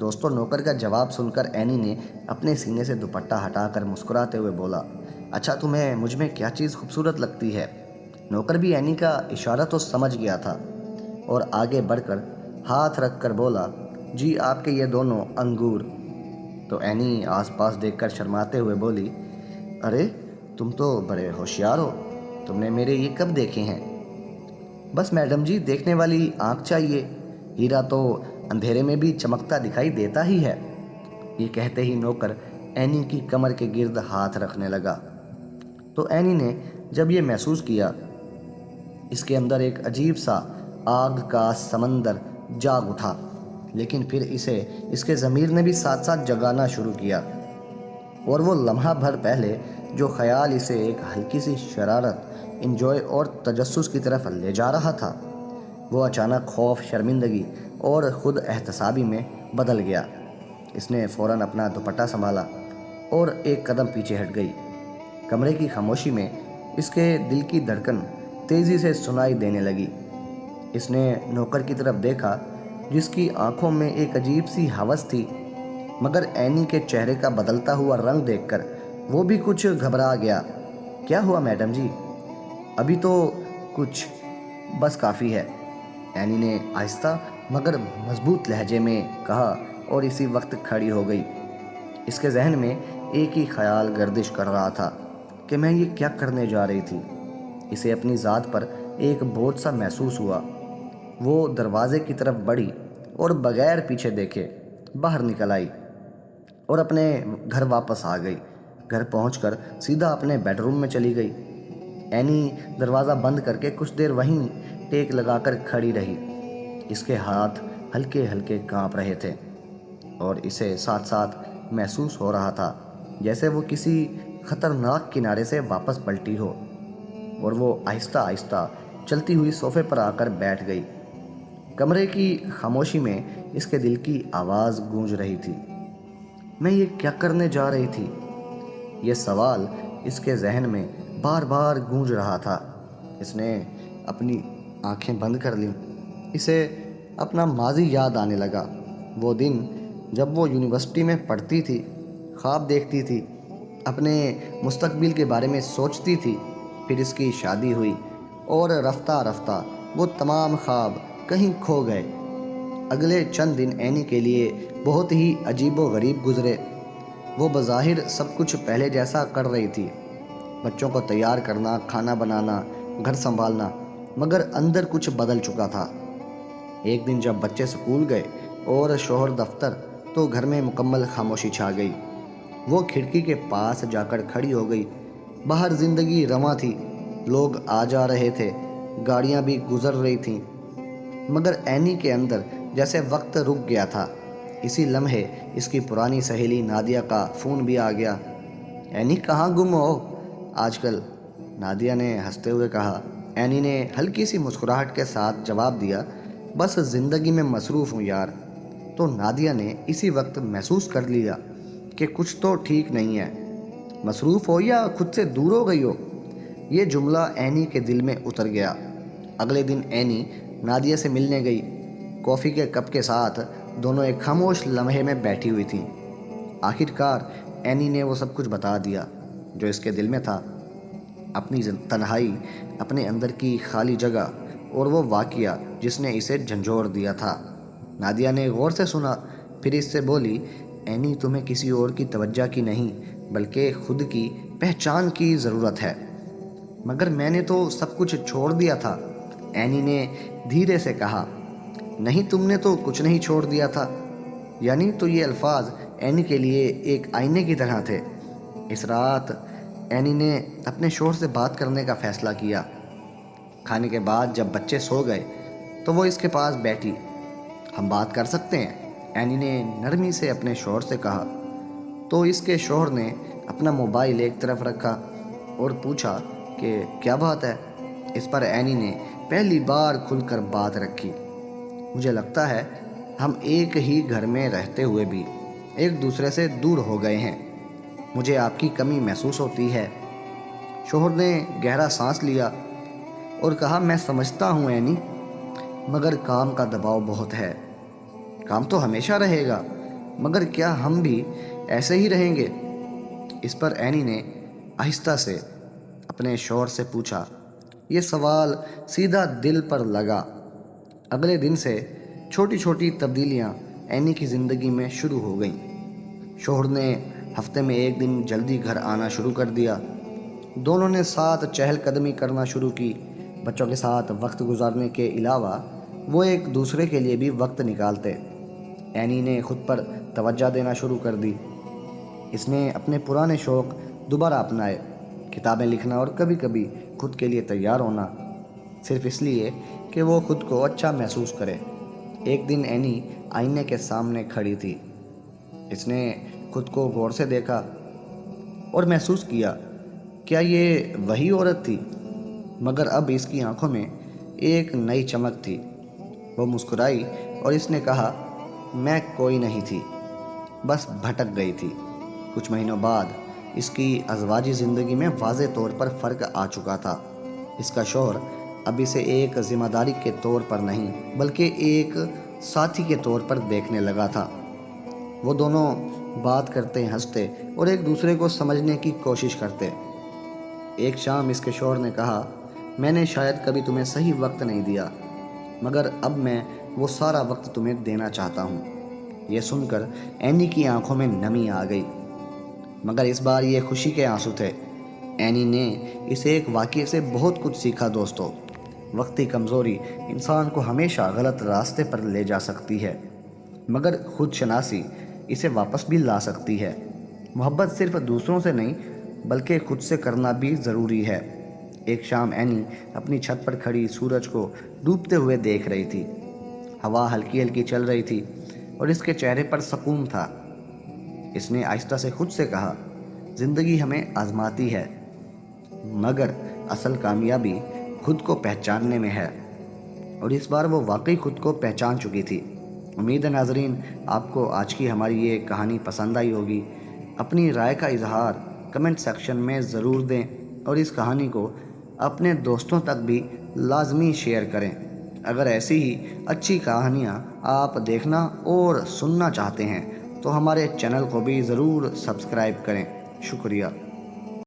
دوستوں نوکر کا جواب سن کر اینی نے اپنے سینے سے دوپٹہ ہٹا کر مسکراتے ہوئے بولا، اچھا تمہیں مجھ میں کیا چیز خوبصورت لگتی ہے؟ نوکر بھی اینی کا اشارہ تو سمجھ گیا تھا اور آگے بڑھ کر ہاتھ رکھ کر بولا، جی آپ کے یہ دونوں انگور۔ تو اینی آس پاس دیکھ کر شرماتے ہوئے بولی، ارے تم تو بڑے ہوشیار ہو، تم نے میرے یہ کب دیکھے ہیں؟ بس میڈم جی، دیکھنے والی آنکھ چاہیے، ہیرا تو اندھیرے میں بھی چمکتا دکھائی دیتا ہی ہے۔ یہ کہتے ہی نوکر اینی کی کمر کے گرد ہاتھ رکھنے لگا۔ تو اینی نے جب یہ محسوس کیا، اس کے اندر ایک عجیب سا آگ کا سمندر جاگ اٹھا، لیکن پھر اسے اس کے ضمیر نے بھی ساتھ ساتھ جگانا شروع کیا، اور وہ لمحہ بھر پہلے جو خیال اسے ایک ہلکی سی شرارت، انجوائے اور تجسس کی طرف لے جا رہا تھا، وہ اچانک خوف، شرمندگی اور خود احتسابی میں بدل گیا۔ اس نے فوراً اپنا دوپٹہ سنبھالا اور ایک قدم پیچھے ہٹ گئی۔ کمرے کی خاموشی میں اس کے دل کی دھڑکن تیزی سے سنائی دینے لگی۔ اس نے نوکر کی طرف دیکھا، جس کی آنکھوں میں ایک عجیب سی ہوس تھی، مگر اینی کے چہرے کا بدلتا ہوا رنگ دیکھ کر وہ بھی کچھ گھبرا گیا۔ کیا ہوا میڈم جی؟ ابھی تو کچھ، بس کافی ہے، اینی نے آہستہ مگر مضبوط لہجے میں کہا اور اسی وقت کھڑی ہو گئی۔ اس کے ذہن میں ایک ہی خیال گردش کر رہا تھا کہ میں یہ کیا کرنے جا رہی تھی۔ اسے اپنی ذات پر ایک بوجھ سا محسوس ہوا۔ وہ دروازے کی طرف بڑھی اور بغیر پیچھے دیکھے باہر نکل آئی اور اپنے گھر واپس آ گئی۔ گھر پہنچ کر سیدھا اپنے بیڈ روم میں چلی گئی۔ اینی دروازہ بند کر کے کچھ دیر وہیں ٹیک لگا کر کھڑی رہی۔ اس کے ہاتھ ہلکے ہلکے کانپ رہے تھے اور اسے ساتھ ساتھ محسوس ہو رہا تھا جیسے وہ کسی خطرناک کنارے سے واپس پلٹی ہو، اور وہ آہستہ آہستہ چلتی ہوئی صوفے پر آ کر بیٹھ گئی۔ کمرے کی خاموشی میں اس کے دل کی آواز گونج رہی تھی، میں یہ کیا کرنے جا رہی تھی؟ یہ سوال اس کے ذہن میں بار بار گونج رہا تھا۔ اس نے اپنی آنکھیں بند کر لیں۔ اسے اپنا ماضی یاد آنے لگا، وہ دن جب وہ یونیورسٹی میں پڑھتی تھی، خواب دیکھتی تھی، اپنے مستقبل کے بارے میں سوچتی تھی۔ پھر اس کی شادی ہوئی اور رفتہ رفتہ وہ تمام خواب کہیں کھو گئے۔ اگلے چند دن اینی کے لیے بہت ہی عجیب و غریب گزرے۔ وہ بظاہر سب کچھ پہلے جیسا کر رہی تھی، بچوں کو تیار کرنا، کھانا بنانا، گھر سنبھالنا، مگر اندر کچھ بدل چکا تھا۔ ایک دن جب بچے اسکول گئے اور شوہر دفتر، تو گھر میں مکمل خاموشی چھا گئی۔ وہ کھڑکی کے پاس جا کر کھڑی ہو گئی۔ باہر زندگی رواں تھی، لوگ آ جا رہے تھے، گاڑیاں بھی گزر رہی تھیں، مگر اینی کے اندر جیسے وقت رک گیا تھا۔ اسی لمحے اس کی پرانی سہیلی نادیہ کا فون بھی آ گیا۔ اینی کہاں گم ہو آج کل؟ نادیہ نے ہنستے ہوئے کہا۔ اینی نے ہلکی سی مسکراہٹ کے ساتھ جواب دیا، بس زندگی میں مصروف ہوں یار۔ تو نادیہ نے اسی وقت محسوس کر لیا کہ کچھ تو ٹھیک نہیں ہے، مصروف ہو یا خود سے دور ہو گئی ہو۔ یہ جملہ اینی کے دل میں اتر گیا۔ اگلے دن اینی نادیہ سے ملنے گئی۔ کافی کے کپ کے ساتھ دونوں ایک خاموش لمحے میں بیٹھی ہوئی تھیں۔ آخر کار اینی نے وہ سب کچھ بتا دیا جو اس کے دل میں تھا، اپنی تنہائی، اپنے اندر کی خالی جگہ اور وہ واقعہ جس نے اسے جھنجھوڑ دیا تھا۔ نادیہ نے غور سے سنا، پھر اس سے بولی، اینی تمہیں کسی اور کی توجہ کی نہیں بلکہ خود کی پہچان کی ضرورت ہے۔ مگر میں نے تو سب کچھ چھوڑ دیا تھا، اینی نے دھیرے سے کہا۔ نہیں، تم نے تو کچھ نہیں چھوڑ دیا تھا۔ یعنی تو یہ الفاظ اینی کے لیے ایک آئینے کی طرح تھے۔ اس رات اینی نے اپنے شوہر سے بات کرنے کا فیصلہ کیا۔ کھانے کے بعد جب بچے سو گئے تو وہ اس کے پاس بیٹھی۔ ہم بات کر سکتے ہیں، اینی نے نرمی سے اپنے شوہر سے کہا۔ تو اس کے شوہر نے اپنا موبائل ایک طرف رکھا اور پوچھا کہ کیا بات ہے؟ اس پر اینی نے پہلی بار کھل کر بات رکھی۔ مجھے لگتا ہے ہم ایک ہی گھر میں رہتے ہوئے بھی ایک دوسرے سے دور ہو گئے ہیں، مجھے آپ کی کمی محسوس ہوتی ہے۔ شوہر نے گہرا سانس لیا اور کہا، میں سمجھتا ہوں اینی، مگر کام کا دباؤ بہت ہے۔ کام تو ہمیشہ رہے گا، مگر کیا ہم بھی ایسے ہی رہیں گے؟ اس پر اینی نے آہستہ سے اپنے شوہر سے پوچھا۔ یہ سوال سیدھا دل پر لگا۔ اگلے دن سے چھوٹی چھوٹی تبدیلیاں اینی کی زندگی میں شروع ہو گئیں۔ شوہر نے ہفتے میں ایک دن جلدی گھر آنا شروع کر دیا۔ دونوں نے ساتھ چہل قدمی کرنا شروع کی۔ بچوں کے ساتھ وقت گزارنے کے علاوہ وہ ایک دوسرے کے لیے بھی وقت نکالتے۔ اینی نے خود پر توجہ دینا شروع کر دی۔ اس نے اپنے پرانے شوق دوبارہ اپنائے، کتابیں لکھنا اور کبھی کبھی خود کے لیے تیار ہونا، صرف اس لیے کہ وہ خود کو اچھا محسوس کرے۔ ایک دن اینی آئینے کے سامنے کھڑی تھی۔ اس نے خود کو غور سے دیکھا اور محسوس کیا، کیا یہ وہی عورت تھی؟ مگر اب اس کی آنکھوں میں ایک نئی چمک تھی۔ وہ مسکرائی اور اس نے کہا، میں کوئی نہیں تھی، بس بھٹک گئی تھی۔ کچھ مہینوں بعد اس کی ازواجی زندگی میں واضح طور پر فرق آ چکا تھا۔ اس کا شوہر اب اسے ایک ذمہ داری کے طور پر نہیں بلکہ ایک ساتھی کے طور پر دیکھنے لگا تھا۔ وہ دونوں بات کرتے، ہنستے اور ایک دوسرے کو سمجھنے کی کوشش کرتے۔ ایک شام اس کے شوہر نے کہا، میں نے شاید کبھی تمہیں صحیح وقت نہیں دیا، مگر اب میں وہ سارا وقت تمہیں دینا چاہتا ہوں۔ یہ سن کر اینی کی آنکھوں میں نمی آ گئی، مگر اس بار یہ خوشی کے آنسو تھے۔ اینی نے اسے ایک واقعے سے بہت کچھ سیکھا۔ دوستو، وقتی کمزوری انسان کو ہمیشہ غلط راستے پر لے جا سکتی ہے، مگر خود شناسی اسے واپس بھی لا سکتی ہے۔ محبت صرف دوسروں سے نہیں بلکہ خود سے کرنا بھی ضروری ہے۔ ایک شام اینی اپنی چھت پر کھڑی سورج کو ڈوبتے ہوئے دیکھ رہی تھی۔ ہوا ہلکی ہلکی چل رہی تھی اور اس کے چہرے پر سکون تھا۔ اس نے آہستہ سے خود سے کہا، زندگی ہمیں آزماتی ہے، مگر اصل کامیابی خود کو پہچاننے میں ہے۔ اور اس بار وہ واقعی خود کو پہچان چکی تھی۔ امید ہے ناظرین آپ کو آج کی ہماری یہ کہانی پسند آئی ہوگی۔ اپنی رائے کا اظہار کمنٹ سیکشن میں ضرور دیں اور اس کہانی کو اپنے دوستوں تک بھی لازمی شیئر کریں۔ اگر ایسی ہی اچھی کہانیاں آپ دیکھنا اور سننا چاہتے ہیں تو ہمارے چینل کو بھی ضرور سبسکرائب کریں۔ شکریہ۔